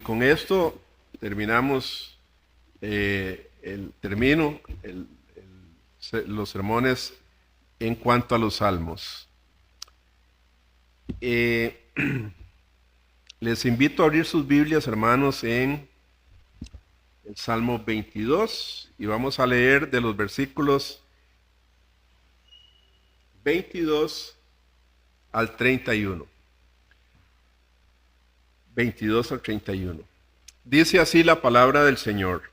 Con esto terminamos, los sermones en cuanto a los salmos. Les invito a abrir sus Biblias, hermanos, en el Salmo 22 y vamos a leer de los versículos 22 al 31. 22 al 31. Dice así la palabra del Señor.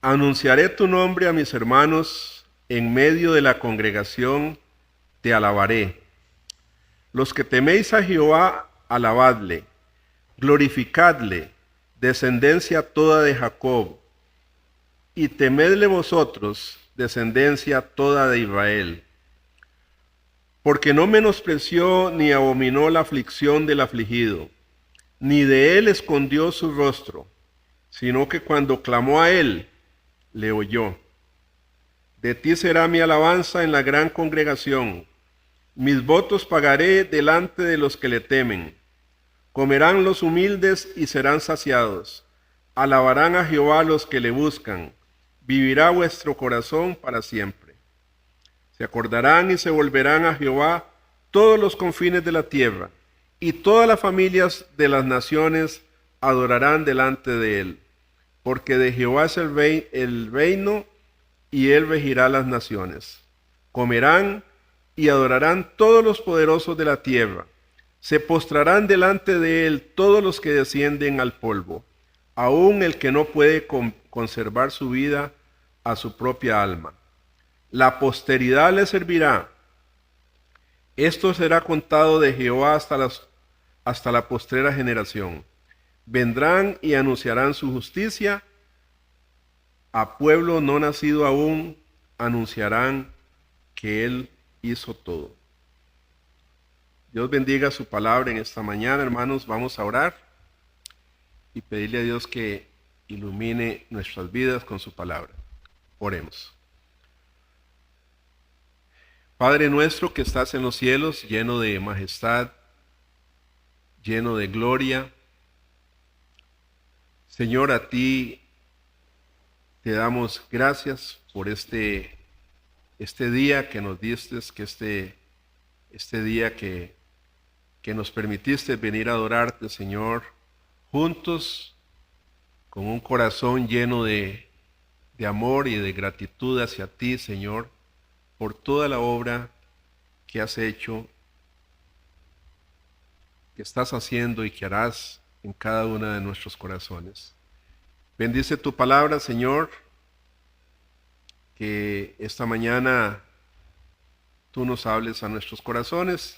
Anunciaré tu nombre a mis hermanos, en medio de la congregación te alabaré. Los que teméis a Jehová, alabadle, glorificadle, descendencia toda de Jacob, y temedle vosotros, descendencia toda de Israel. Porque no menospreció ni abominó la aflicción del afligido, ni de él escondió su rostro, sino que cuando clamó a él, le oyó. De ti será mi alabanza en la gran congregación. Mis votos pagaré delante de los que le temen. Comerán los humildes y serán saciados. Alabarán a Jehová los que le buscan. Vivirá vuestro corazón para siempre. Se acordarán y se volverán a Jehová todos los confines de la tierra, y todas las familias de las naciones adorarán delante de él. Porque de Jehová es el reino, y él regirá las naciones. Comerán y adorarán todos los poderosos de la tierra. Se postrarán delante de él todos los que descienden al polvo, aun el que no puede conservar su vida a su propia alma. La posteridad le servirá. Esto será contado de Jehová hasta la postrera generación. Vendrán y anunciarán su justicia. A pueblo no nacido aún anunciarán que él hizo todo. Dios bendiga su palabra en esta mañana, hermanos. Vamos a orar y pedirle a Dios que ilumine nuestras vidas con su palabra. Oremos. Padre nuestro que estás en los cielos, lleno de majestad, lleno de gloria, Señor, a ti te damos gracias por este día que nos diste, que este día que nos permitiste venir a adorarte, Señor, juntos, con un corazón lleno de amor y de gratitud hacia ti, Señor, por toda la obra que has hecho, que estás haciendo y que harás en cada uno de nuestros corazones. Bendice tu palabra, Señor, que esta mañana tú nos hables a nuestros corazones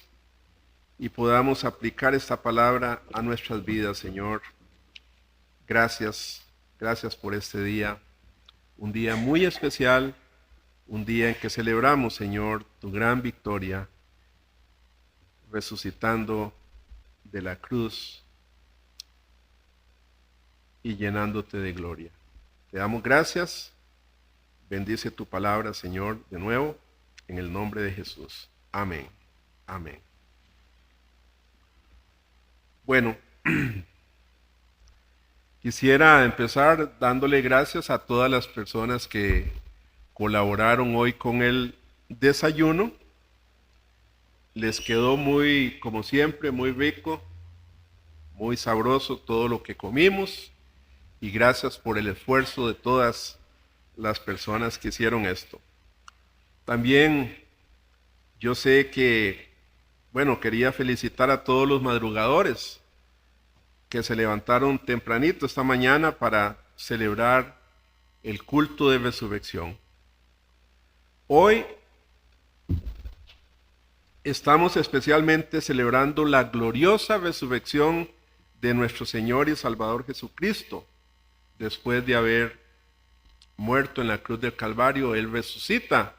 y podamos aplicar esta palabra a nuestras vidas, Señor. Gracias por este día, un día muy especial, un día en que celebramos, Señor, tu gran victoria, resucitando de la cruz y llenándote de gloria. Te damos gracias. Bendice tu palabra, Señor, de nuevo, en el nombre de Jesús. Amén. Amén. Bueno, quisiera empezar dándole gracias a todas las personas que colaboraron hoy con el desayuno. Les quedó muy, como siempre, muy rico, muy sabroso todo lo que comimos. Y gracias por el esfuerzo de todas las personas que hicieron esto. También yo sé que, quería felicitar a todos los madrugadores que se levantaron tempranito esta mañana para celebrar el culto de resurrección. Hoy estamos especialmente celebrando la gloriosa resurrección de nuestro Señor y Salvador Jesucristo. Después de haber muerto en la cruz del Calvario, Él resucita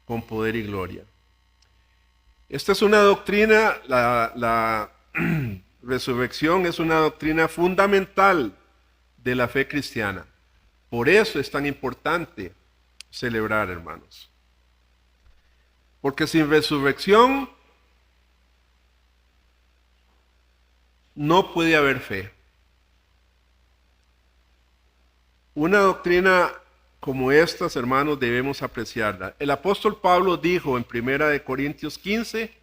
con poder y gloria. Esta es una doctrina, la resurrección es una doctrina fundamental de la fe cristiana. Por eso es tan importante celebrar, hermanos. Porque sin resurrección no puede haber fe. Una doctrina como estas, hermanos, debemos apreciarla. El apóstol Pablo dijo en 1 Corintios 15,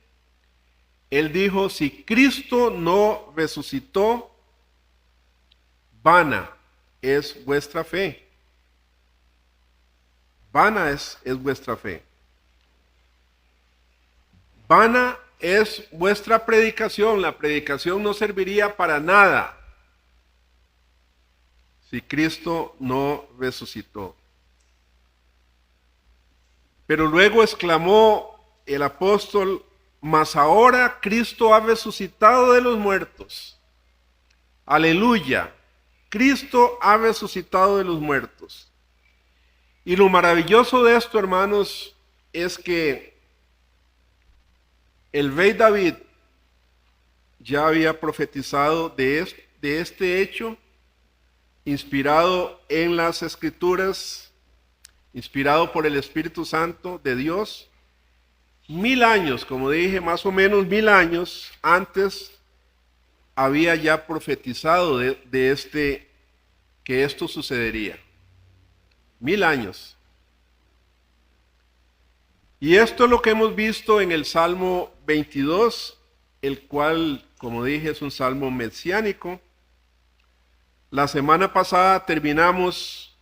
él dijo, si Cristo no resucitó, vana es vuestra fe. Vana es vuestra fe. Vana es vuestra predicación. La predicación no serviría para nada si Cristo no resucitó. Pero luego exclamó el apóstol, mas ahora Cristo ha resucitado de los muertos. Aleluya. Cristo ha resucitado de los muertos. Y lo maravilloso de esto, hermanos, es que el rey David ya había profetizado de este hecho, inspirado en las Escrituras, inspirado por el Espíritu Santo de Dios, 1000 años, como dije, más o menos 1000 años antes había ya profetizado que esto sucedería. 1000 años. Y esto es lo que hemos visto en el Salmo 22, el cual, como dije, es un salmo mesiánico. La semana pasada terminamos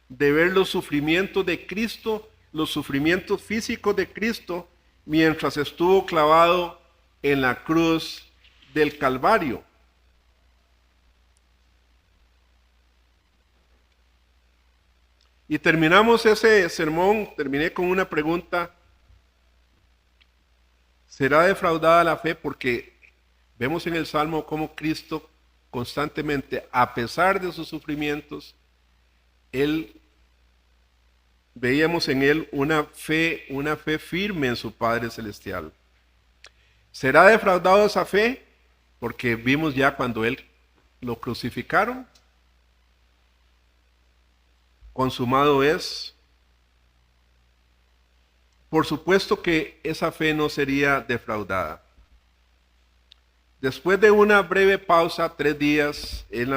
de ver los sufrimientos de Cristo, los sufrimientos físicos de Cristo, mientras estuvo clavado en la cruz del Calvario. Y terminamos ese sermón, terminé con una pregunta. ¿Será defraudada la fe? Porque vemos en el Salmo cómo Cristo constantemente, a pesar de sus sufrimientos, veíamos en él una fe firme en su Padre Celestial. ¿Será defraudada esa fe? Porque vimos ya cuando él lo crucificaron. Consumado es. Por supuesto que esa fe no sería defraudada. Después de una breve pausa, 3 días en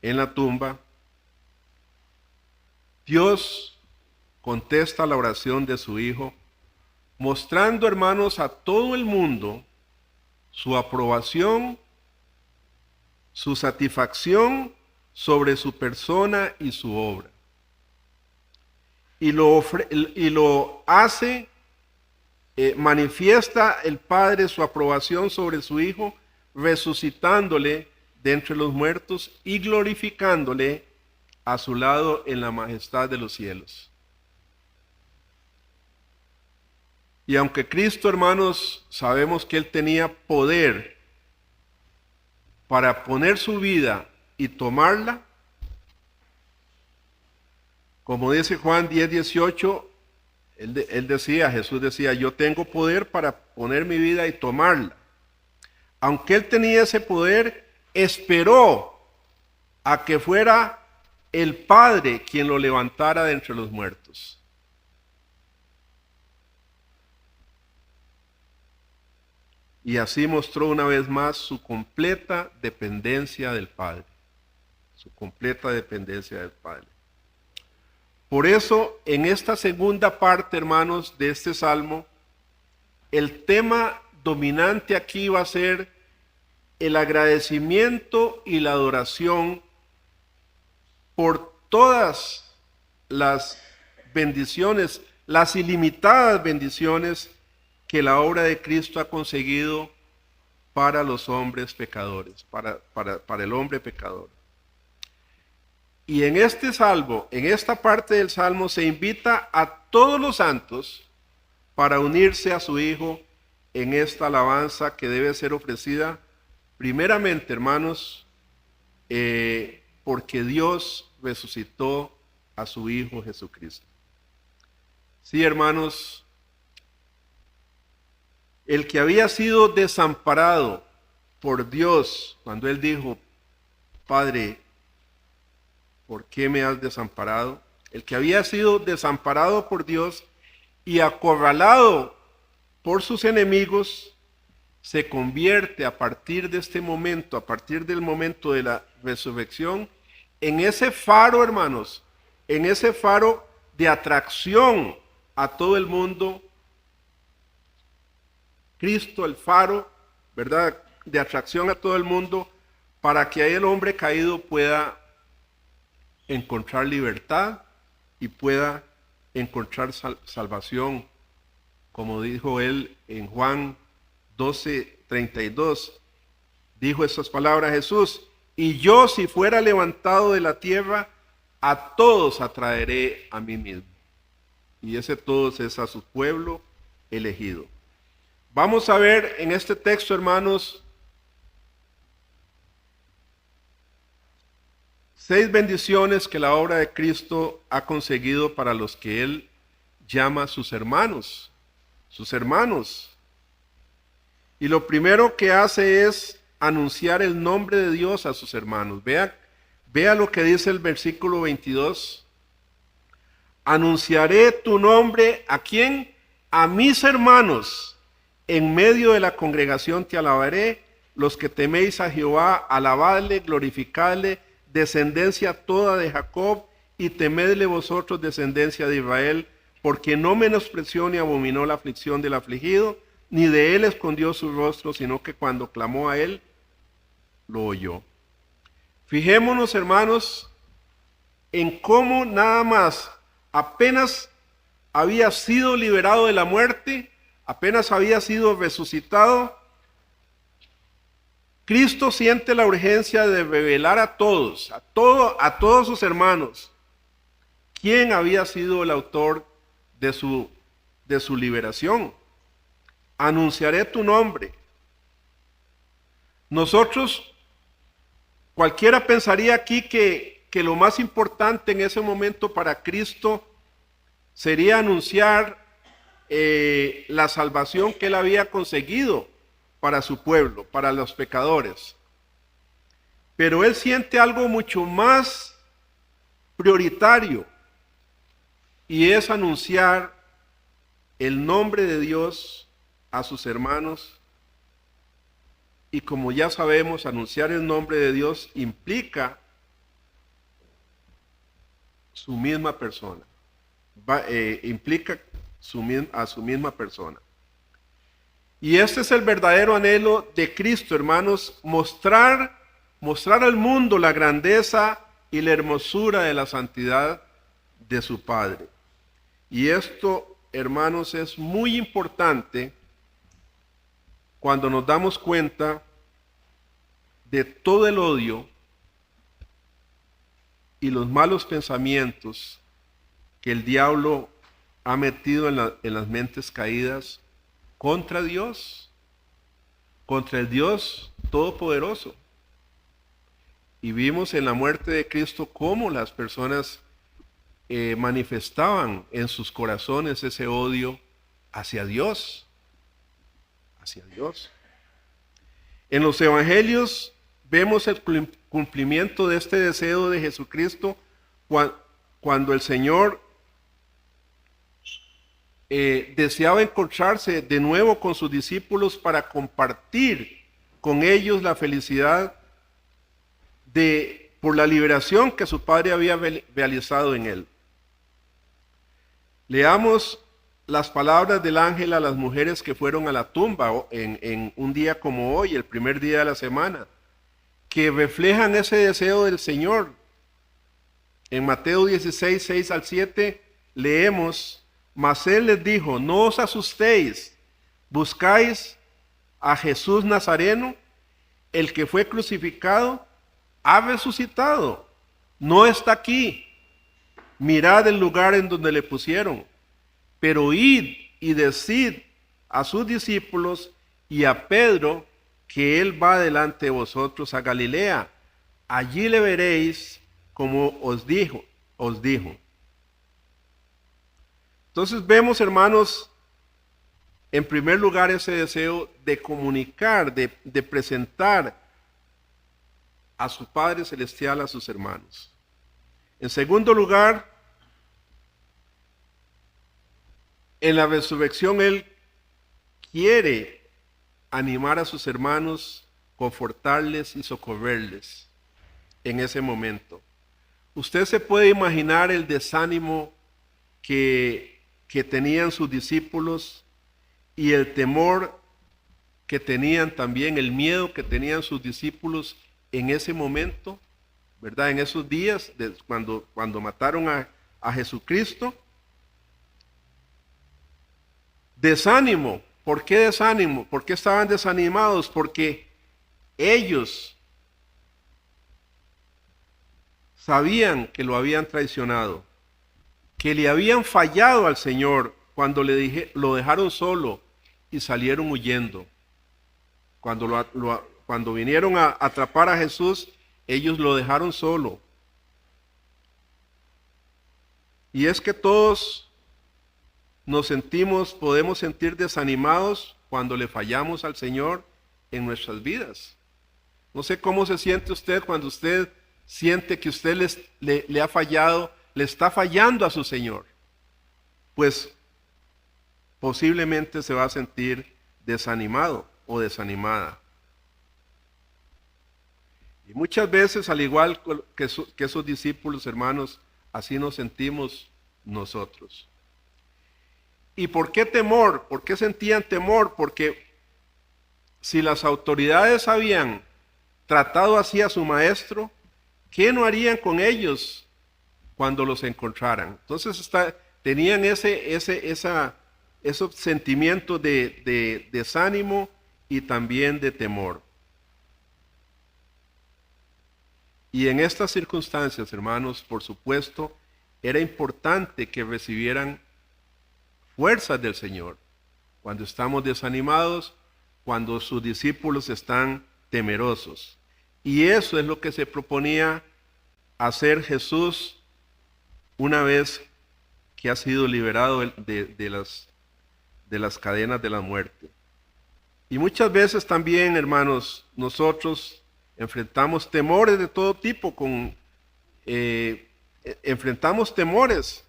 la tumba, Dios contesta la oración de su Hijo, mostrando, hermanos, a todo el mundo su aprobación, su satisfacción sobre su persona y su obra. Y lo hace, manifiesta el Padre su aprobación sobre su Hijo, resucitándole de entre los muertos y glorificándole a su lado en la majestad de los cielos. Y aunque Cristo, hermanos, sabemos que Él tenía poder para poner su vida y tomarla, como dice Juan 10:18, Jesús decía, yo tengo poder para poner mi vida y tomarla. Aunque Él tenía ese poder, esperó a que fuera el Padre quien lo levantara de entre los muertos. Y así mostró una vez más su completa dependencia del Padre. Su completa dependencia del Padre. Por eso, en esta segunda parte, hermanos, de este salmo, el tema dominante aquí va a ser el agradecimiento y la adoración por todas las bendiciones, las ilimitadas bendiciones que la obra de Cristo ha conseguido para los hombres pecadores, para el hombre pecador. Y en este salmo, en esta parte del salmo, se invita a todos los santos para unirse a su Hijo en esta alabanza que debe ser ofrecida primeramente, hermanos, porque Dios resucitó a su Hijo Jesucristo. Sí, hermanos, el que había sido desamparado por Dios, cuando Él dijo, Padre, ¿por qué me has desamparado? El que había sido desamparado por Dios y acorralado por sus enemigos, se convierte a partir de este momento, a partir del momento de la resurrección, en ese faro, hermanos, en ese faro de atracción a todo el mundo. Cristo, el faro, ¿verdad?, de atracción a todo el mundo, para que ahí el hombre caído pueda encontrar libertad y pueda encontrar salvación, como dijo él en Juan 12:32. Dijo estas palabras Jesús: y yo, si fuera levantado de la tierra, a todos atraeré a mí mismo. Y ese todos es a su pueblo elegido. Vamos a ver en este texto, hermanos, 6 bendiciones que la obra de Cristo ha conseguido para los que Él llama sus hermanos. Sus hermanos. Y lo primero que hace es anunciar el nombre de Dios a sus hermanos. Vea lo que dice el versículo 22. Anunciaré tu nombre, ¿a quién? A mis hermanos. En medio de la congregación te alabaré. Los que teméis a Jehová, alabadle, glorificadle, descendencia toda de Jacob, y temedle vosotros, descendencia de Israel, porque no menospreció ni abominó la aflicción del afligido, ni de él escondió su rostro, sino que cuando clamó a él, lo oyó. Fijémonos, hermanos, en cómo nada más apenas había sido liberado de la muerte, apenas había sido resucitado, Cristo siente la urgencia de revelar a todos, a todos sus hermanos, quién había sido el autor de su liberación. Anunciaré tu nombre. Nosotros, cualquiera pensaría aquí que lo más importante en ese momento para Cristo sería anunciar la salvación que él había conseguido para su pueblo, para los pecadores. Pero él siente algo mucho más prioritario, y es anunciar el nombre de Dios a sus hermanos. Y como ya sabemos, anunciar el nombre de Dios implica su misma persona. Implica a su misma persona. Y este es el verdadero anhelo de Cristo, hermanos, mostrar al mundo la grandeza y la hermosura de la santidad de su Padre. Y esto, hermanos, es muy importante cuando nos damos cuenta de todo el odio y los malos pensamientos que el diablo ha metido en las mentes caídas contra Dios, contra el Dios Todopoderoso. Y vimos en la muerte de Cristo cómo las personas manifestaban en sus corazones ese odio hacia Dios. Hacia Dios. En los evangelios vemos el cumplimiento de este deseo de Jesucristo cuando el Señor deseaba encontrarse de nuevo con sus discípulos para compartir con ellos la felicidad por la liberación que su Padre había realizado en él. Leamos las palabras del ángel a las mujeres que fueron a la tumba en un día como hoy, el primer día de la semana, que reflejan ese deseo del Señor. En Mateo 16, 6 al 7, leemos: mas él les dijo, no os asustéis, buscáis a Jesús Nazareno, el que fue crucificado, ha resucitado, no está aquí. Mirad el lugar en donde le pusieron. Pero id y decid a sus discípulos y a Pedro que él va delante de vosotros a Galilea. Allí le veréis como os dijo. Entonces vemos, hermanos, en primer lugar ese deseo de comunicar, de presentar a su Padre Celestial a sus hermanos. En segundo lugar, en la resurrección Él quiere animar a sus hermanos, confortarles y socorrerles en ese momento. Usted se puede imaginar el desánimo que tenían sus discípulos y el temor que tenían también, el miedo que tenían sus discípulos en ese momento, ¿verdad? En esos días, cuando mataron a Jesucristo. Desánimo. ¿Por qué desánimo? ¿Por qué estaban desanimados? Porque ellos sabían que lo habían traicionado, que le habían fallado al Señor cuando lo dejaron solo y salieron huyendo. Cuando vinieron a atrapar a Jesús, ellos lo dejaron solo. Y es que todos podemos sentir desanimados cuando le fallamos al Señor en nuestras vidas. No sé cómo se siente usted cuando usted siente que usted le ha fallado, le está fallando a su Señor. Pues posiblemente se va a sentir desanimado o desanimada. Y muchas veces, al igual que esos discípulos, hermanos, así nos sentimos nosotros. ¿Y por qué temor? ¿Por qué sentían temor? Porque si las autoridades habían tratado así a su maestro, ¿qué no harían con ellos cuando los encontraran? Entonces tenían ese sentimiento de desánimo y también de temor. Y en estas circunstancias, hermanos, por supuesto, era importante que recibieran fuerzas del Señor. Cuando estamos desanimados, cuando sus discípulos están temerosos. Y eso es lo que se proponía hacer Jesús una vez que ha sido liberado de las cadenas de la muerte. Y muchas veces también, hermanos, nosotros enfrentamos temores de todo tipo, enfrentamos temores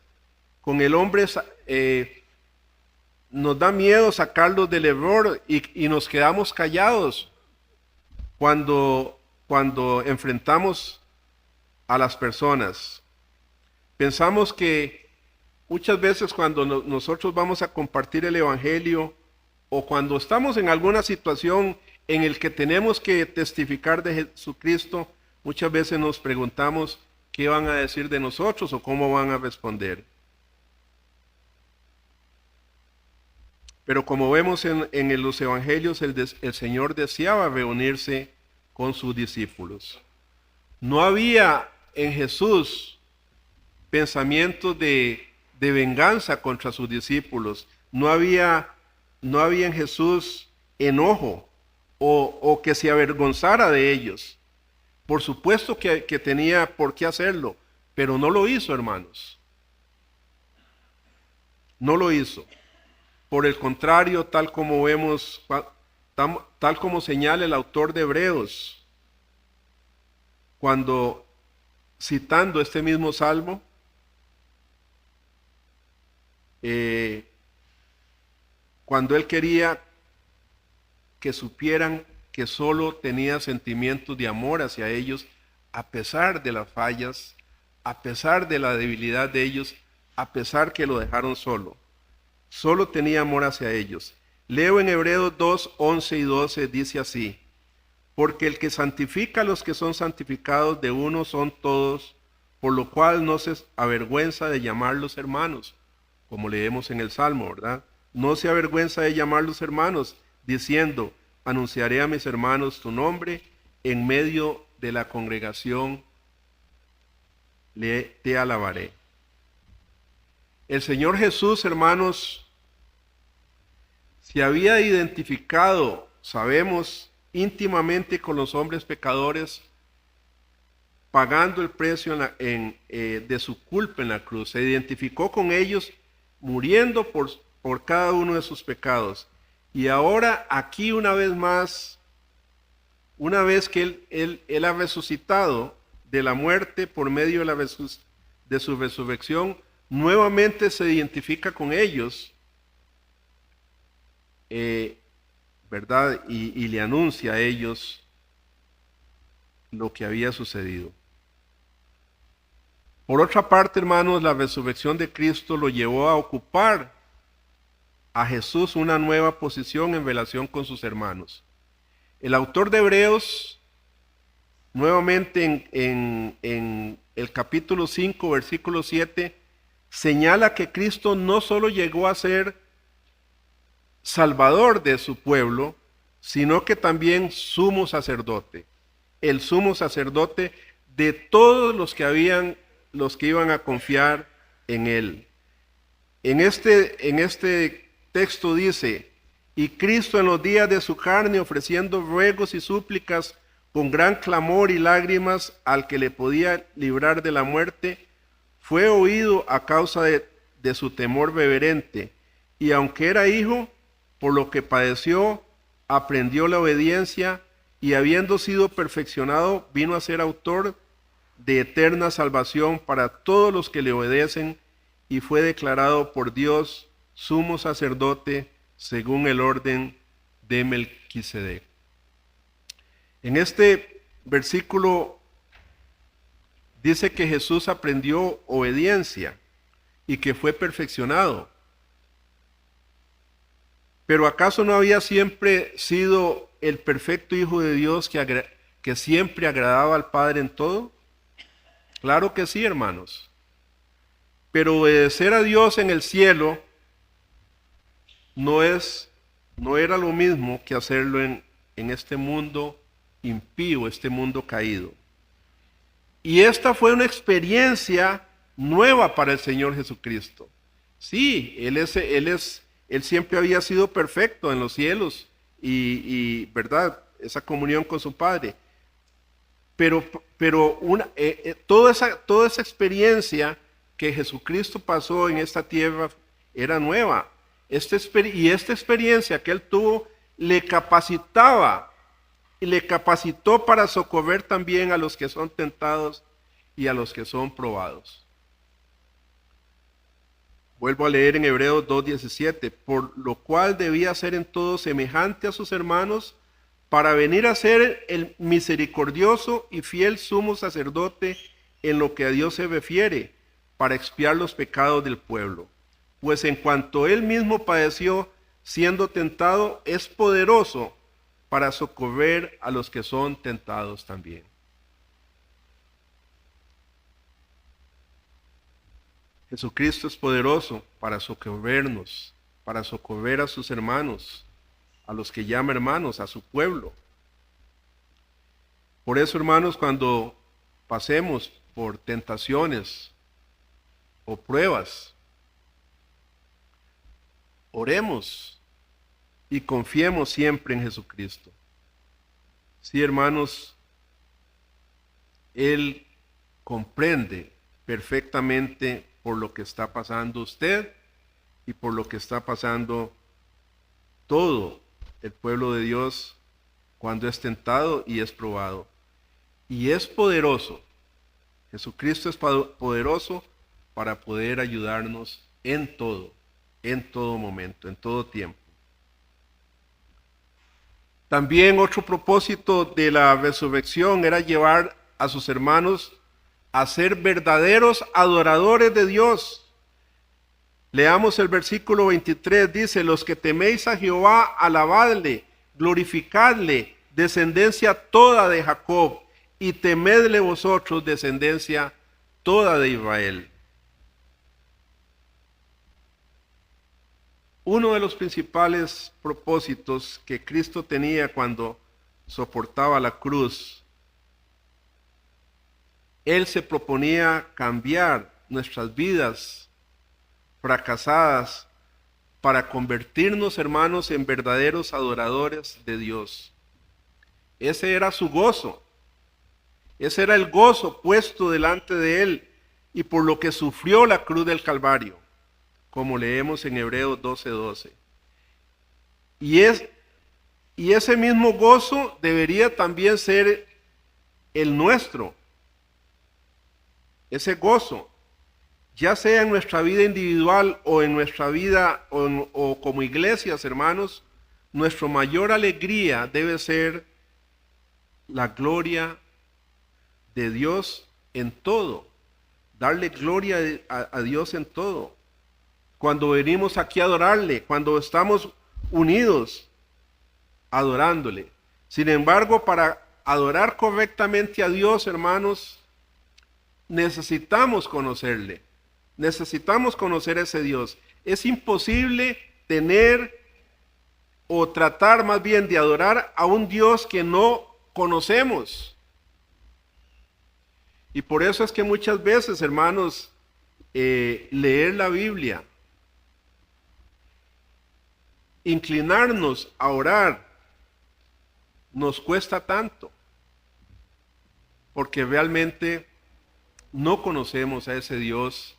con el hombre. Nos da miedo sacarlos del error y nos quedamos callados cuando enfrentamos a las personas. Pensamos que muchas veces cuando nosotros vamos a compartir el Evangelio o cuando estamos en alguna situación en el que tenemos que testificar de Jesucristo, muchas veces nos preguntamos qué van a decir de nosotros o cómo van a responder. Pero como vemos en los evangelios, el Señor deseaba reunirse con sus discípulos. No había en Jesús pensamientos de venganza contra sus discípulos. No había en Jesús enojo o que se avergonzara de ellos. Por supuesto que tenía por qué hacerlo, pero no lo hizo, hermanos. No lo hizo. Por el contrario, tal como vemos, tal como señala el autor de Hebreos, cuando citando este mismo salmo, cuando él quería que supieran que solo tenía sentimientos de amor hacia ellos, a pesar de las fallas, a pesar de la debilidad de ellos, a pesar que lo dejaron solo. Solo tenía amor hacia ellos. Leo en Hebreos 2, 11 y 12, dice así: porque el que santifica a los que son santificados de uno son todos, por lo cual no se avergüenza de llamarlos hermanos, como leemos en el Salmo, ¿verdad? No se avergüenza de llamarlos hermanos, diciendo: anunciaré a mis hermanos tu nombre, en medio de la congregación te alabaré. El Señor Jesús, hermanos, se había identificado, sabemos, íntimamente con los hombres pecadores, pagando el precio de su culpa en la cruz. Se identificó con ellos, muriendo por cada uno de sus pecados. Y ahora aquí una vez más, una vez que Él ha resucitado de la muerte por medio de su resurrección, nuevamente se identifica con ellos, ¿verdad? Y le anuncia a ellos lo que había sucedido. Por otra parte, hermanos, la resurrección de Cristo lo llevó a ocupar a Jesús una nueva posición en relación con sus hermanos. El autor de Hebreos, nuevamente en el capítulo 5, versículo 7, señala que Cristo no solo llegó a ser salvador de su pueblo, sino que también sumo sacerdote, el sumo sacerdote de todos los que iban a confiar en él. En este texto dice: y Cristo en los días de su carne, ofreciendo ruegos y súplicas con gran clamor y lágrimas al que le podía librar de la muerte, fue oído a causa de su temor reverente, y aunque era hijo, por lo que padeció, aprendió la obediencia, y habiendo sido perfeccionado, vino a ser autor de eterna salvación para todos los que le obedecen, y fue declarado por Dios sumo sacerdote según el orden de Melquisedec. En este versículo dice que Jesús aprendió obediencia y que fue perfeccionado. Pero ¿acaso no había siempre sido el perfecto Hijo de Dios que siempre agradaba al Padre en todo? Claro que sí, hermanos. Pero obedecer a Dios en el cielo no era lo mismo que hacerlo en este mundo impío, este mundo caído. Y esta fue una experiencia nueva para el Señor Jesucristo. Sí, Él siempre había sido perfecto en los cielos y ¿verdad? Esa comunión con su Padre. Pero toda esa experiencia que Jesucristo pasó en esta tierra era nueva. Y esta experiencia que Él tuvo le capacitaba y le capacitó para socorrer también a los que son tentados y a los que son probados. Vuelvo a leer en Hebreos 2:17, por lo cual debía ser en todo semejante a sus hermanos, para venir a ser el misericordioso y fiel sumo sacerdote en lo que a Dios se refiere, para expiar los pecados del pueblo. Pues en cuanto Él mismo padeció siendo tentado, es poderoso para socorrer a los que son tentados también. Jesucristo es poderoso para socorrernos, para socorrer a sus hermanos, a los que llama hermanos, a su pueblo. Por eso, hermanos, cuando pasemos por tentaciones o pruebas, oremos y confiemos siempre en Jesucristo. Sí, hermanos, Él comprende perfectamente por lo que está pasando usted y por lo que está pasando todo el pueblo de Dios cuando es tentado y es probado. Y es poderoso. Jesucristo es poderoso para poder ayudarnos en todo momento, en todo tiempo. También otro propósito de la resurrección era llevar a sus hermanos a ser verdaderos adoradores de Dios. Leamos el versículo 23, dice: los que teméis a Jehová, alabadle, glorificadle, descendencia toda de Jacob, y temedle vosotros, descendencia toda de Israel. Uno de los principales propósitos que Cristo tenía cuando soportaba la cruz, Él se proponía cambiar nuestras vidas fracasadas para convertirnos, hermanos, en verdaderos adoradores de Dios. Ese era su gozo. Ese era el gozo puesto delante de Él y por lo que sufrió la cruz del Calvario, como leemos en Hebreos 12:12. Y ese mismo gozo debería también ser el nuestro. Ese gozo, ya sea en nuestra vida individual o en nuestra vida o como iglesias, hermanos, nuestra mayor alegría debe ser la gloria de Dios en todo. Darle gloria a Dios en todo. Cuando venimos aquí a adorarle, cuando estamos unidos adorándole. Sin embargo, para adorar correctamente a Dios, hermanos, necesitamos conocerle. Necesitamos conocer a ese Dios. Es imposible tener o tratar más bien de adorar a un Dios que no conocemos. Y por eso es que muchas veces, hermanos, leer la Biblia, inclinarnos a orar, nos cuesta tanto, porque realmente no conocemos a ese Dios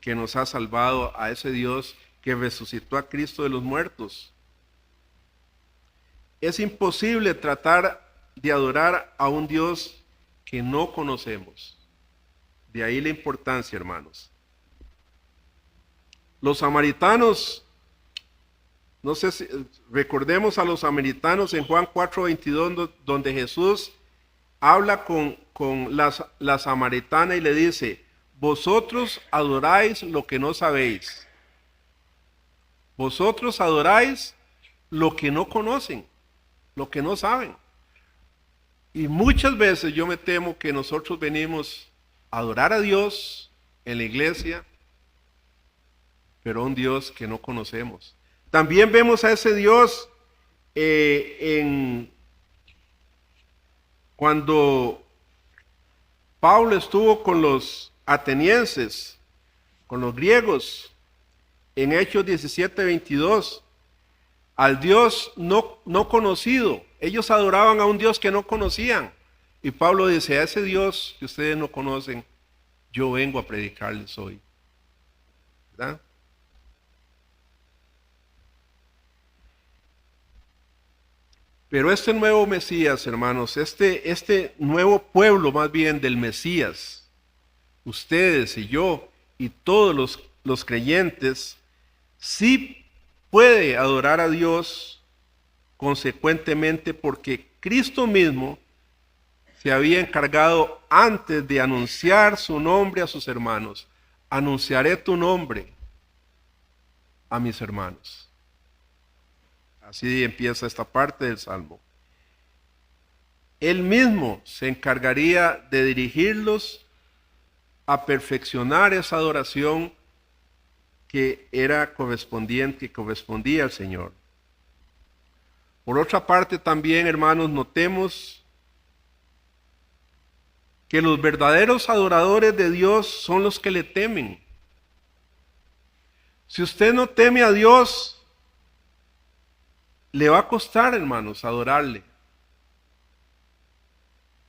que nos ha salvado, a ese Dios que resucitó a Cristo de los muertos. Es imposible tratar de adorar a un Dios que no conocemos. De ahí la importancia, hermanos. Los samaritanos, no sé si recordemos a los samaritanos en Juan 4:22, donde Jesús habla con la samaritana y le dice: vosotros adoráis lo que no sabéis. Vosotros adoráis lo que no conocen, lo que no saben. Y muchas veces yo me temo que nosotros venimos a adorar a Dios en la iglesia, pero a un Dios que no conocemos. También vemos a ese Dios cuando Pablo estuvo con los atenienses, con los griegos, en Hechos 17:22, al Dios no conocido. Ellos adoraban a un Dios que no conocían. Y Pablo dice: a ese Dios que ustedes no conocen, yo vengo a predicarles hoy. ¿Verdad? Pero este nuevo Mesías, hermanos, este nuevo pueblo más bien del Mesías, ustedes y yo y todos los creyentes, sí puede adorar a Dios consecuentemente, porque Cristo mismo se había encargado antes de anunciar su nombre a sus hermanos. Anunciaré tu nombre a mis hermanos. Así empieza esta parte del Salmo. Él mismo se encargaría de dirigirlos a perfeccionar esa adoración que era correspondiente, que correspondía al Señor. Por otra parte también, hermanos, notemos que los verdaderos adoradores de Dios son los que le temen. Si usted no teme a Dios, le va a costar, hermanos, adorarle.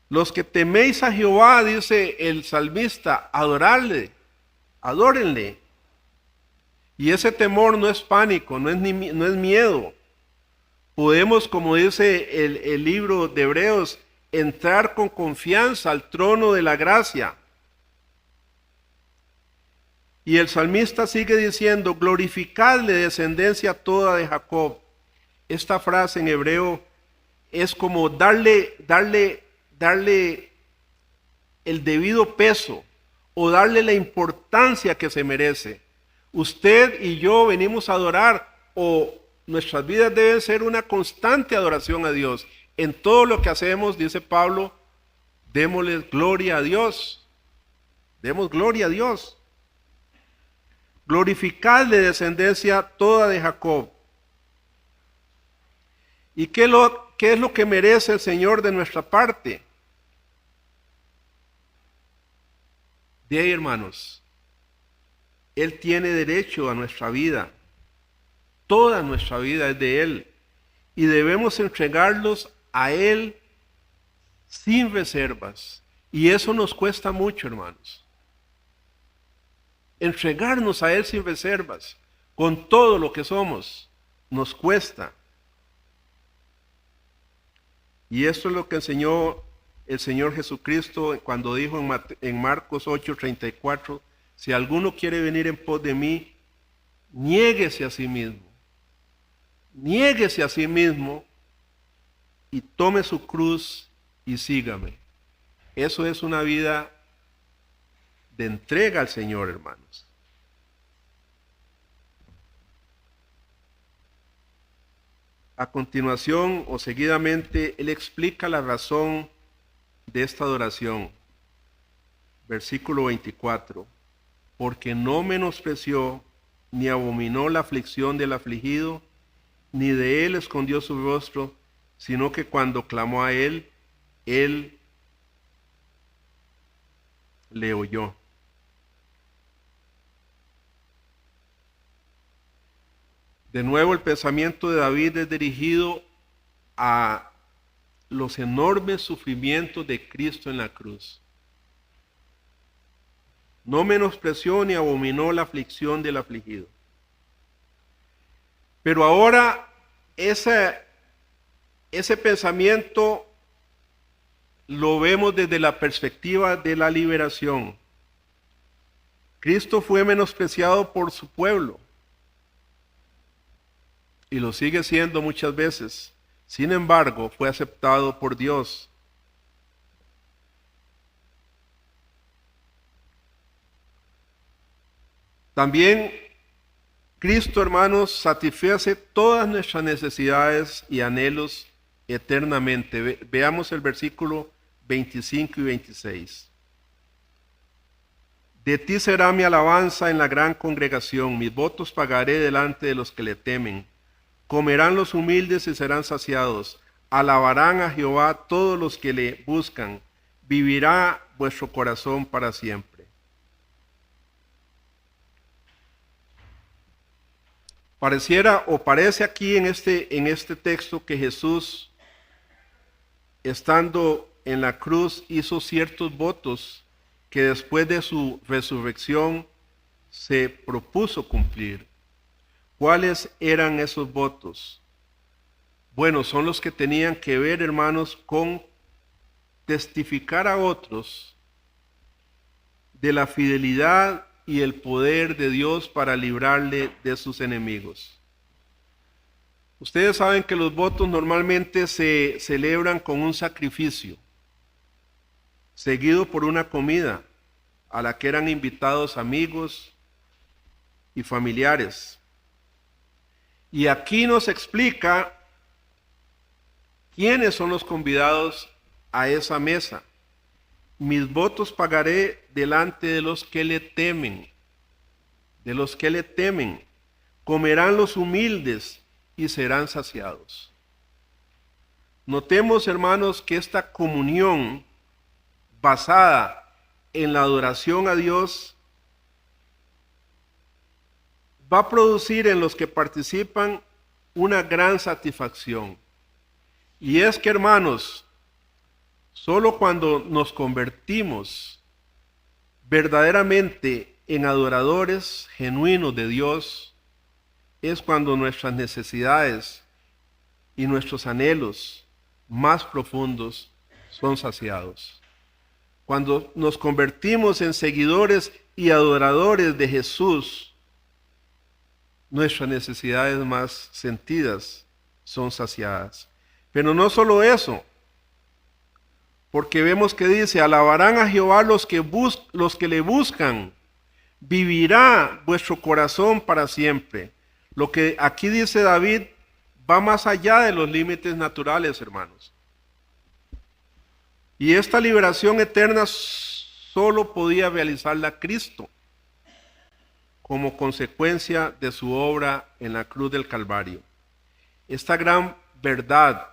Los que teméis a Jehová, dice el salmista, adorarle, adórenle. Y ese temor no es pánico, no es miedo. Podemos, como dice el libro de Hebreos, entrar con confianza al trono de la gracia. Y el salmista sigue diciendo: glorificadle, descendencia toda de Jacob. Esta frase en hebreo es como darle el debido peso o darle la importancia que se merece. Usted y yo venimos a adorar, o nuestras vidas deben ser una constante adoración a Dios. En todo lo que hacemos, dice Pablo, démosle gloria a Dios. Demos gloria a Dios. Glorificadle, descendencia toda de Jacob. ¿Y qué es lo que merece el Señor de nuestra parte? De ahí, hermanos, Él tiene derecho a nuestra vida. Toda nuestra vida es de Él. Y debemos entregarlos a Él sin reservas. Y eso nos cuesta mucho, hermanos. Entregarnos a Él sin reservas, con todo lo que somos, nos cuesta. Y esto es lo que enseñó el Señor Jesucristo cuando dijo en Marcos 8:34, si alguno quiere venir en pos de mí, niéguese a sí mismo. niéguese a sí mismo y tome su cruz y sígame. Eso es una vida de entrega al Señor, hermanos. A continuación o seguidamente, Él explica la razón de esta adoración. Versículo 24. Porque no menospreció ni abominó la aflicción del afligido, ni de él escondió su rostro, sino que cuando clamó a él, él le oyó. De nuevo, el pensamiento de David es dirigido a los enormes sufrimientos de Cristo en la cruz. No menospreció ni abominó la aflicción del afligido. Pero ahora ese pensamiento lo vemos desde la perspectiva de la liberación. Cristo fue menospreciado por su pueblo y lo sigue siendo muchas veces. Sin embargo, fue aceptado por Dios. También Cristo, hermanos, satisface todas nuestras necesidades y anhelos eternamente. Veamos el versículo 25 y 26. De ti será mi alabanza en la gran congregación, mis votos pagaré delante de los que le temen. Comerán los humildes y serán saciados. Alabarán a Jehová todos los que le buscan. Vivirá vuestro corazón para siempre. Pareciera o parece aquí en este texto que Jesús, estando en la cruz, hizo ciertos votos que después de su resurrección se propuso cumplir. ¿Cuáles eran esos votos? Bueno, son los que tenían que ver, hermanos, con testificar a otros de la fidelidad y el poder de Dios para librarle de sus enemigos. Ustedes saben que los votos normalmente se celebran con un sacrificio, seguido por una comida a la que eran invitados amigos y familiares. Y aquí nos explica quiénes son los convidados a esa mesa. Mis votos pagaré delante de los que le temen. De los que le temen. Comerán los humildes y serán saciados. Notemos, hermanos, que esta comunión basada en la adoración a Dios va a producir en los que participan una gran satisfacción. Y es que, hermanos, solo cuando nos convertimos verdaderamente en adoradores genuinos de Dios, es cuando nuestras necesidades y nuestros anhelos más profundos son saciados. Cuando nos convertimos en seguidores y adoradores de Jesús, nuestras necesidades más sentidas son saciadas. Pero no solo eso, porque vemos que dice, alabarán a Jehová los que le buscan, vivirá vuestro corazón para siempre. Lo que aquí dice David va más allá de los límites naturales, hermanos. Y esta liberación eterna solo podía realizarla Cristo, como consecuencia de su obra en la cruz del Calvario. Esta gran verdad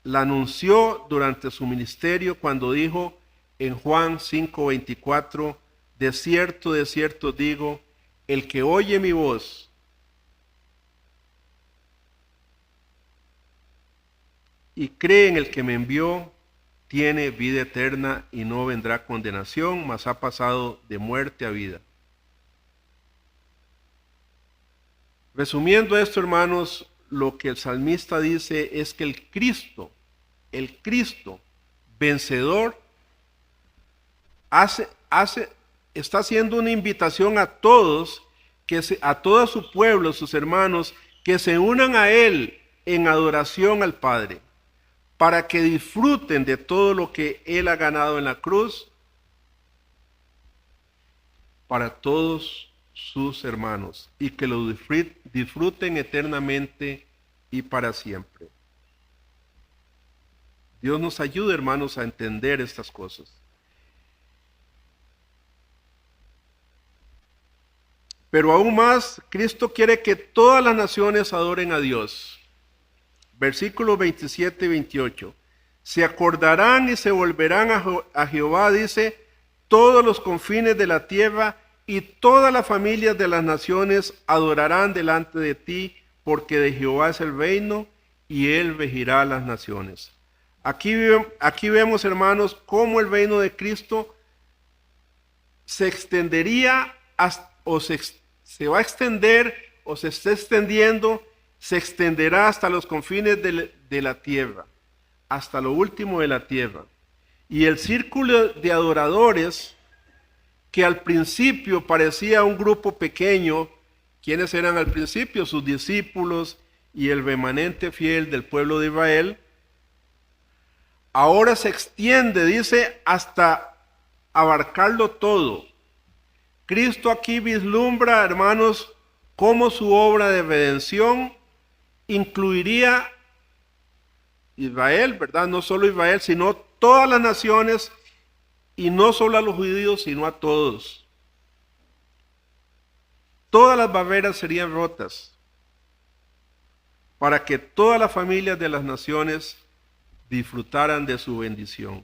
la anunció durante su ministerio cuando dijo en Juan 5:24, de cierto digo, el que oye mi voz y cree en el que me envió, tiene vida eterna y no vendrá condenación, mas ha pasado de muerte a vida. Resumiendo esto, hermanos, lo que el salmista dice es que el Cristo vencedor, está haciendo una invitación a todos, a todo su pueblo, sus hermanos, que se unan a Él en adoración al Padre, para que disfruten de todo lo que Él ha ganado en la cruz para todos sus hermanos, y que lo disfruten eternamente y para siempre. Dios nos ayude, hermanos, a entender estas cosas. Pero aún más, Cristo quiere que todas las naciones adoren a Dios. Versículos 27 y 28. Se acordarán y se volverán a Jehová, dice, todos los confines de la tierra y todas las familias de las naciones adorarán delante de ti, porque de Jehová es el reino y Él regirá las naciones. Aquí vemos, hermanos, cómo el reino de Cristo se extendería se va a extender o se está extendiendo, se extenderá hasta los confines de la tierra, hasta lo último de la tierra. Y el círculo de adoradores, que al principio parecía un grupo pequeño, ¿quiénes eran al principio? Sus discípulos y el remanente fiel del pueblo de Israel, ahora se extiende, dice, hasta abarcarlo todo. Cristo aquí vislumbra, hermanos, cómo su obra de redención incluiría Israel, ¿verdad? No solo Israel, sino todas las naciones, y no solo a los judíos, sino a todos. Todas las barreras serían rotas para que todas las familias de las naciones disfrutaran de su bendición.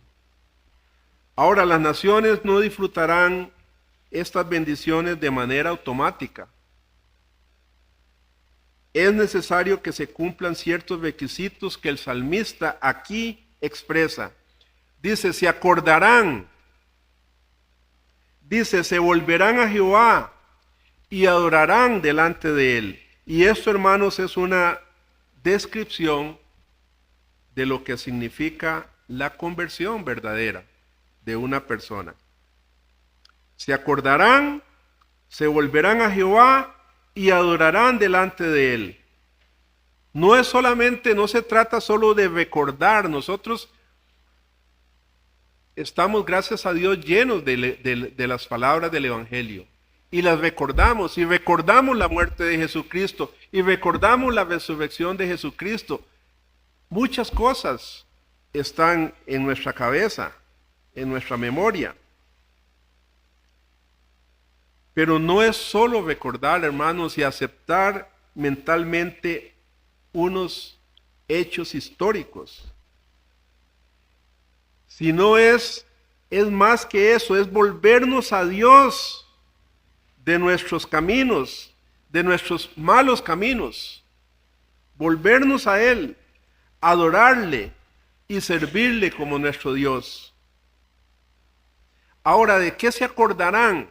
Ahora, las naciones no disfrutarán estas bendiciones de manera automática. Es necesario que se cumplan ciertos requisitos que el salmista aquí expresa. Dice, se acordarán. Dice, se volverán a Jehová y adorarán delante de Él. Y esto, hermanos, es una descripción de lo que significa la conversión verdadera de una persona. Se acordarán, se volverán a Jehová y adorarán delante de Él. No se trata solo de recordar. Nosotros estamos, gracias a Dios, llenos de las palabras del Evangelio. Y las recordamos, y recordamos la muerte de Jesucristo, y recordamos la resurrección de Jesucristo. Muchas cosas están en nuestra cabeza, en nuestra memoria. Pero no es solo recordar, hermanos, y aceptar mentalmente unos hechos históricos, sino es más que eso, es volvernos a Dios de nuestros caminos, de nuestros malos caminos, volvernos a Él, adorarle y servirle como nuestro Dios. Ahora, ¿de qué se acordarán?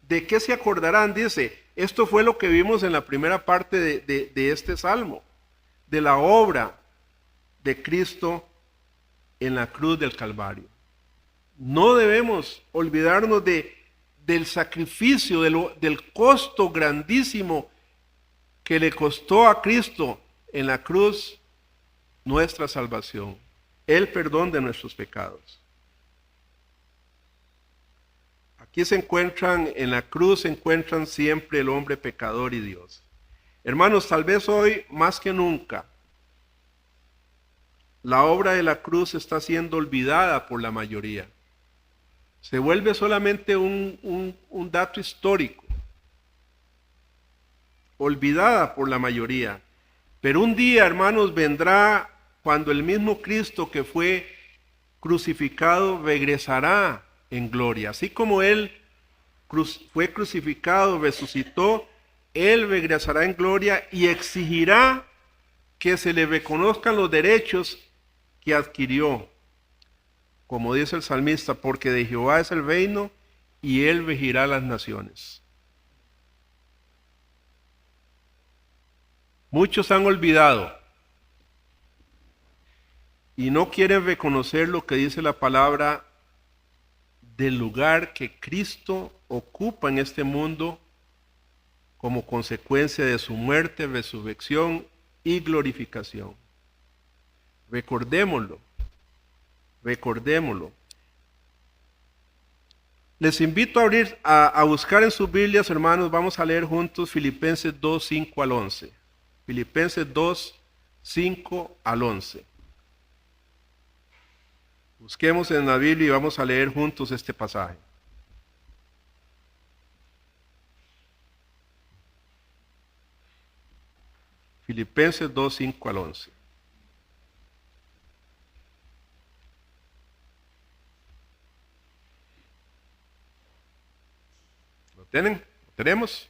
¿De qué se acordarán? Dice, esto fue lo que vimos en la primera parte de este salmo, de la obra de Cristo en la cruz del Calvario. No debemos olvidarnos del sacrificio, del costo grandísimo que le costó a Cristo en la cruz nuestra salvación, el perdón de nuestros pecados. Aquí en la cruz se encuentran siempre el hombre pecador y Dios. Hermanos, tal vez hoy más que nunca, la obra de la cruz está siendo olvidada por la mayoría. Se vuelve solamente un dato histórico, olvidada por la mayoría. Pero un día, hermanos, vendrá cuando el mismo Cristo que fue crucificado regresará en gloria. Así como Él fue crucificado, resucitó, Él regresará en gloria y exigirá que se le reconozcan los derechos que adquirió. Como dice el salmista, porque de Jehová es el reino y Él regirá las naciones. Muchos han olvidado y no quieren reconocer lo que dice la palabra del lugar que Cristo ocupa en este mundo como consecuencia de su muerte, resurrección y glorificación. Recordémoslo, recordémoslo. Les invito a abrir, a buscar en sus Biblias, hermanos, vamos a leer juntos Filipenses 2, 5 al 11. Filipenses 2, 5 al 11. Busquemos en la Biblia y vamos a leer juntos este pasaje. Filipenses 2, 5 al 11. ¿Lo tienen? ¿Lo tenemos?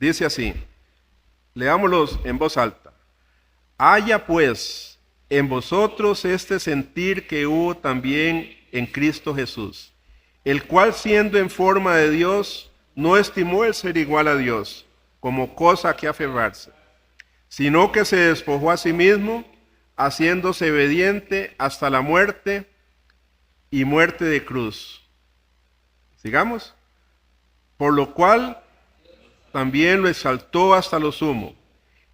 Dice así, leámoslos en voz alta. Haya pues en vosotros este sentir que hubo también en Cristo Jesús, el cual siendo en forma de Dios, no estimó el ser igual a Dios como cosa a que aferrarse, sino que se despojó a sí mismo, haciéndose obediente hasta la muerte y muerte de cruz. Sigamos. Por lo cual también lo exaltó hasta lo sumo,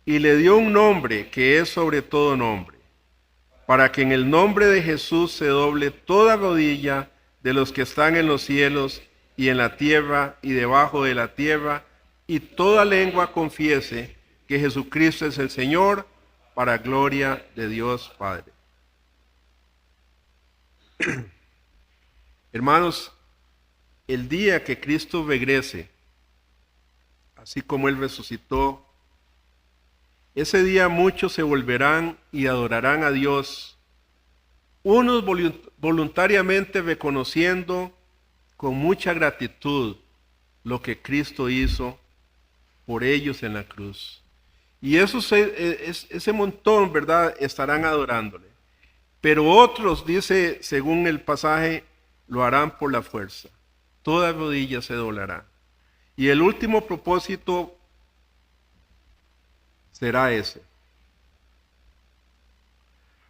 y le dio un nombre que es sobre todo nombre, para que en el nombre de Jesús se doble toda rodilla de los que están en los cielos y en la tierra y debajo de la tierra, y toda lengua confiese que Jesucristo es el Señor, para gloria de Dios Padre. Hermanos, el día que Cristo regrese, así como Él resucitó, ese día muchos se volverán y adorarán a Dios, unos voluntariamente reconociendo con mucha gratitud lo que Cristo hizo por ellos en la cruz. Y ese montón, ¿verdad?, estarán adorándole. Pero otros, dice, según el pasaje, lo harán por la fuerza. Toda rodilla se doblará. Y el último propósito será ese.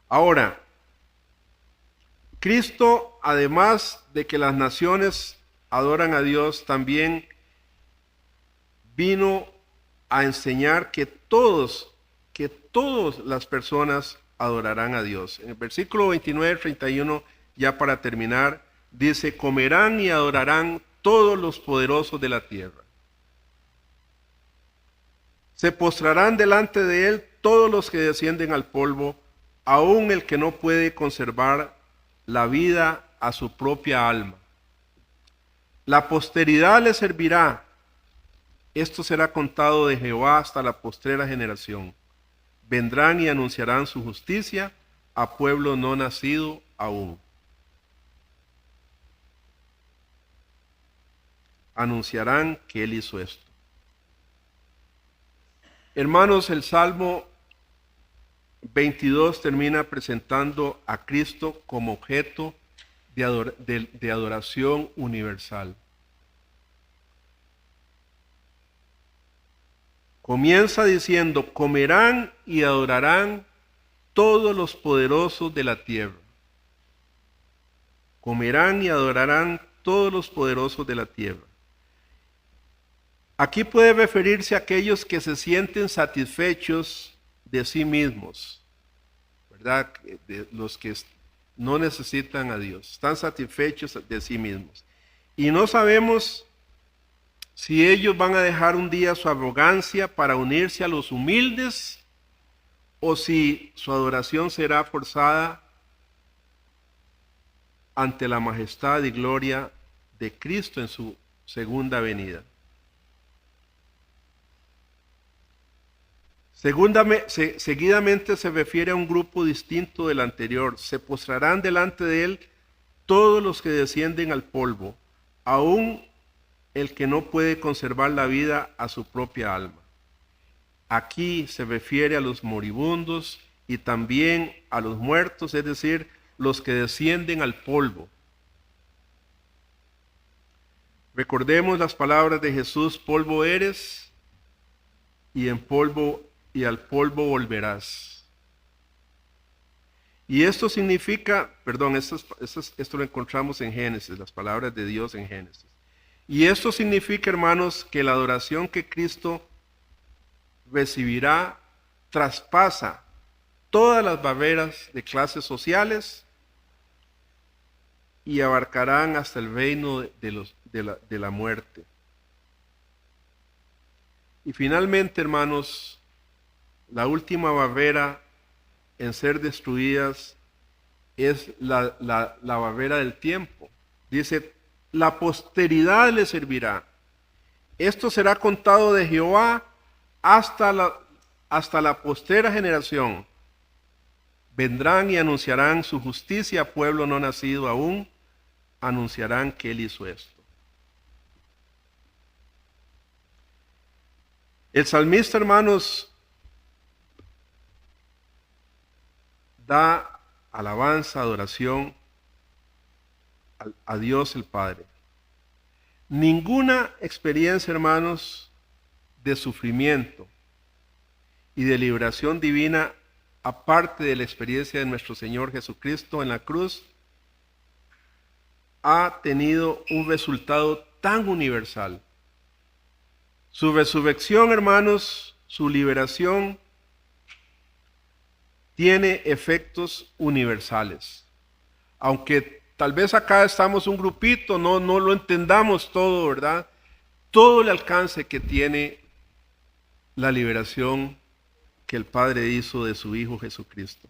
Ahora, Cristo, además de que las naciones adoran a Dios, también vino a enseñar que todas las personas adorarán a Dios. En el versículo 29, 31, ya para terminar, dice, comerán y adorarán todos los poderosos de la tierra. Se postrarán delante de él todos los que descienden al polvo, aun el que no puede conservar la vida a su propia alma. La posteridad le servirá. Esto será contado de Jehová hasta la postrera generación. Vendrán y anunciarán su justicia a pueblo no nacido aún. Anunciarán que Él hizo esto. Hermanos, el Salmo 22 termina presentando a Cristo como objeto de adoración universal. Comienza diciendo, comerán y adorarán todos los poderosos de la tierra. Comerán y adorarán todos los poderosos de la tierra. Aquí puede referirse a aquellos que se sienten satisfechos de sí mismos, ¿verdad? De los que no necesitan a Dios, están satisfechos de sí mismos. Y no sabemos si ellos van a dejar un día su arrogancia para unirse a los humildes o si su adoración será forzada ante la majestad y gloria de Cristo en su segunda venida. Seguidamente se refiere a un grupo distinto del anterior. Se postrarán delante de él todos los que descienden al polvo, aun el que no puede conservar la vida a su propia alma. Aquí se refiere a los moribundos y también a los muertos, es decir, los que descienden al polvo. Recordemos las palabras de Jesús: polvo eres y en polvo y al polvo volverás. Y esto significa, esto lo encontramos en Génesis, las palabras de Dios en Génesis. Y esto significa, hermanos, que la adoración que Cristo recibirá traspasa todas las barreras de clases sociales y abarcarán hasta el reino de la muerte. Y finalmente, hermanos, la última barrera en ser destruidas es la barrera del tiempo. Dice, la posteridad le servirá. Esto será contado de Jehová hasta la postera generación. Vendrán y anunciarán su justicia a pueblo no nacido aún. Anunciarán que Él hizo esto. El salmista, hermanos, da alabanza, adoración a Dios el Padre. Ninguna experiencia, hermanos, de sufrimiento y de liberación divina, aparte de la experiencia de nuestro Señor Jesucristo en la cruz, ha tenido un resultado tan universal. Su resurrección, hermanos, su liberación, tiene efectos universales. Aunque tal vez acá estamos un grupito, no lo entendamos todo, ¿verdad? Todo el alcance que tiene la liberación que el Padre hizo de su Hijo Jesucristo.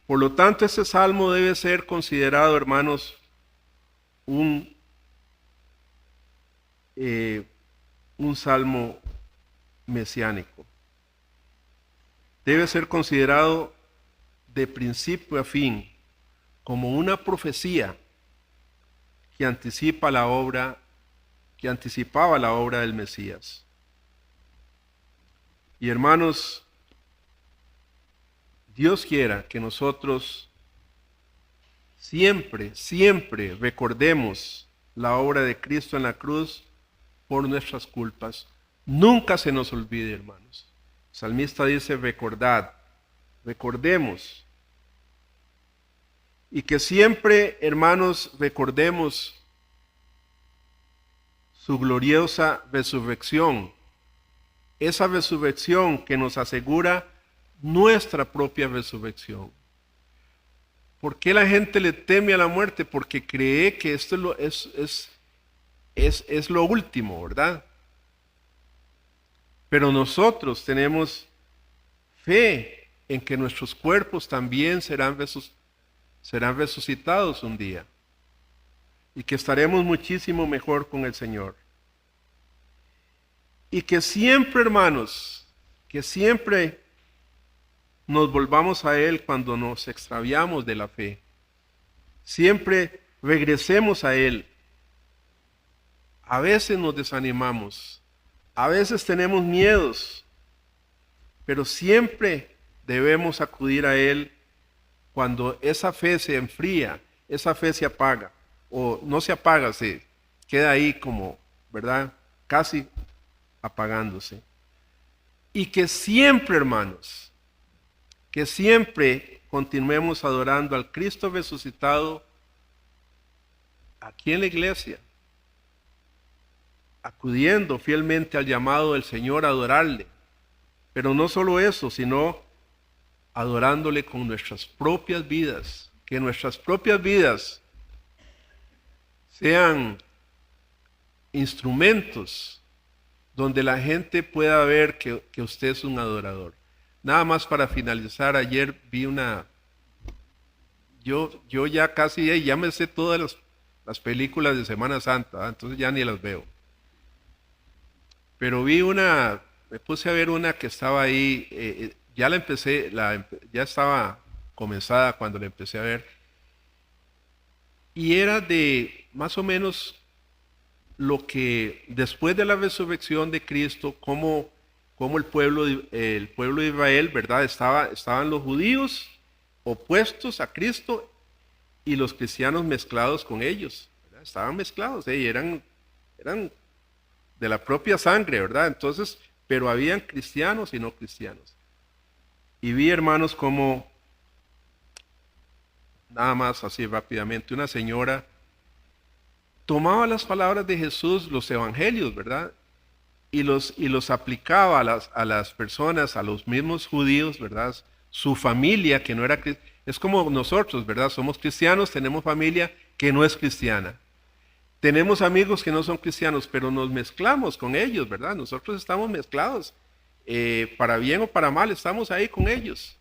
Por lo tanto, este salmo debe ser considerado, hermanos, un salmo mesiánico. Debe ser considerado de principio a fin como una profecía que anticipaba la obra del Mesías. Y hermanos, Dios quiera que nosotros siempre recordemos la obra de Cristo en la cruz por nuestras culpas. Nunca se nos olvide, hermanos. El salmista dice, recordemos. Y que siempre, hermanos, recordemos su gloriosa resurrección. Esa resurrección que nos asegura nuestra propia resurrección. ¿Por qué la gente le teme a la muerte? Porque cree que esto es lo último, ¿verdad? Pero nosotros tenemos fe en que nuestros cuerpos también serán resucitados un día y que estaremos muchísimo mejor con el Señor. Y que siempre, hermanos, que siempre nos volvamos a Él cuando nos extraviamos de la fe. Siempre regresemos a Él. A veces nos desanimamos, a veces tenemos miedos, pero siempre debemos acudir a Él cuando esa fe se enfría, esa fe se apaga, o no se apaga, se queda ahí como, ¿verdad? Casi apagándose. Y que siempre, hermanos, que siempre continuemos adorando al Cristo resucitado aquí en la iglesia, acudiendo fielmente al llamado del Señor a adorarle. Pero no solo eso, sino adorándole con nuestras propias vidas. Que nuestras propias vidas sean instrumentos donde la gente pueda ver que usted es un adorador. Nada más para finalizar, ayer vi yo ya casi, ya me sé todas las películas de Semana Santa, entonces ya ni las veo. Pero me puse a ver una que estaba ahí, ya la empecé, ya estaba comenzada cuando la empecé a ver. Y era de más o menos lo que después de la resurrección de Cristo, como el pueblo de Israel, ¿verdad? Estaban los judíos opuestos a Cristo y los cristianos mezclados con ellos, ¿verdad? Estaban mezclados, eran de la propia sangre, ¿verdad? Entonces, pero habían cristianos y no cristianos. Y vi, hermanos, como nada más así rápidamente, una señora tomaba las palabras de Jesús, los evangelios, ¿verdad? Y los aplicaba a las personas, a los mismos judíos, ¿verdad? Su familia que no era cristiana. Es como nosotros, ¿verdad? Somos cristianos, tenemos familia que no es cristiana. Tenemos amigos que no son cristianos, pero nos mezclamos con ellos, ¿verdad? Nosotros estamos mezclados. Para bien o para mal, estamos ahí con ellos.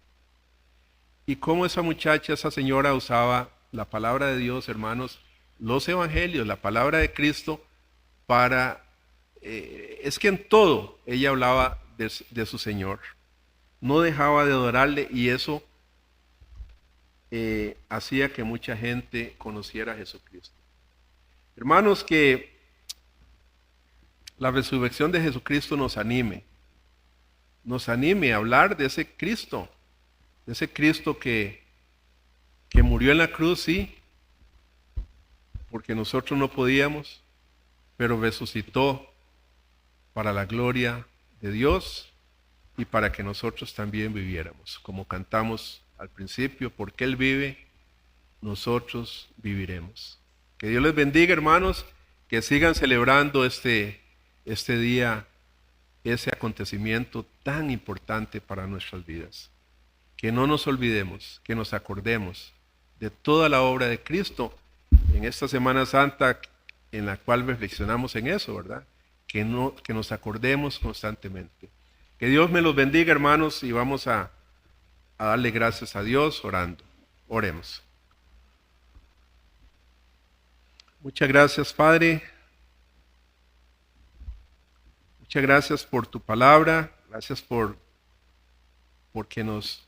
Y cómo esa muchacha, esa señora usaba la palabra de Dios, hermanos, los evangelios, la palabra de Cristo, para... es que en todo ella hablaba de su Señor. No dejaba de adorarle y eso hacía que mucha gente conociera a Jesucristo. Hermanos, que la resurrección de Jesucristo nos anime a hablar de ese Cristo que murió en la cruz, sí, porque nosotros no podíamos, pero resucitó para la gloria de Dios y para que nosotros también viviéramos, como cantamos al principio, porque Él vive, nosotros viviremos. Que Dios les bendiga, hermanos, que sigan celebrando este día, ese acontecimiento tan importante para nuestras vidas. Que no nos olvidemos, que nos acordemos de toda la obra de Cristo en esta Semana Santa en la cual reflexionamos en eso, ¿verdad? Que nos acordemos constantemente. Que Dios me los bendiga, hermanos, y vamos a darle gracias a Dios orando. Oremos. Muchas gracias, Padre. Muchas gracias por tu palabra. Gracias porque nos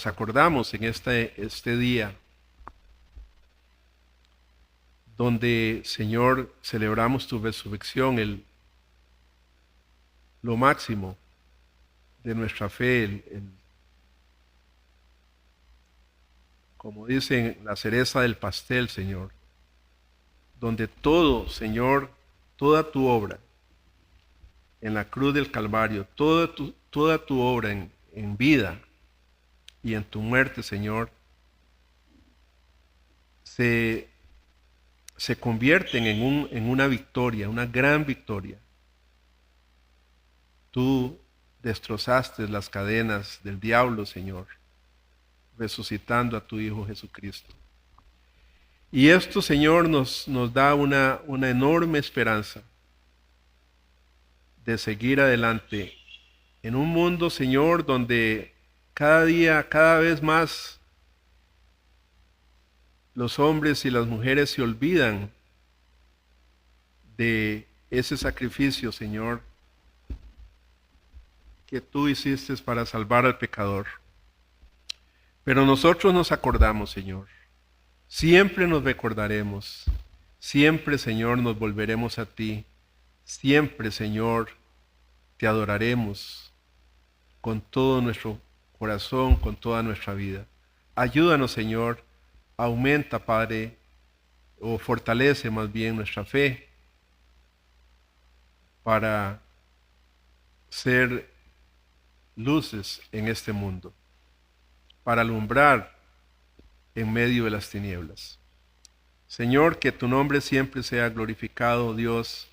acordamos en este día donde, Señor, celebramos tu resurrección, lo máximo de nuestra fe, como dicen, la cereza del pastel, Señor, donde todo, Señor, toda tu obra en la cruz del Calvario, toda tu obra en vida y en tu muerte, Señor, se convierten en una victoria, una gran victoria. Tú destrozaste las cadenas del diablo, Señor, resucitando a tu Hijo Jesucristo. Y esto, Señor, nos da una enorme esperanza de seguir adelante en un mundo, Señor, donde cada día, cada vez más, los hombres y las mujeres se olvidan de ese sacrificio, Señor, que tú hiciste para salvar al pecador. Pero nosotros nos acordamos, Señor. Siempre nos recordaremos. Siempre, Señor, nos volveremos a ti. Siempre, Señor, te adoraremos con todo nuestro corazón, con toda nuestra vida. Ayúdanos, Señor. Aumenta, Padre, o fortalece más bien nuestra fe para ser luces en este mundo, para alumbrar en medio de las tinieblas. Señor, que tu nombre siempre sea glorificado, Dios,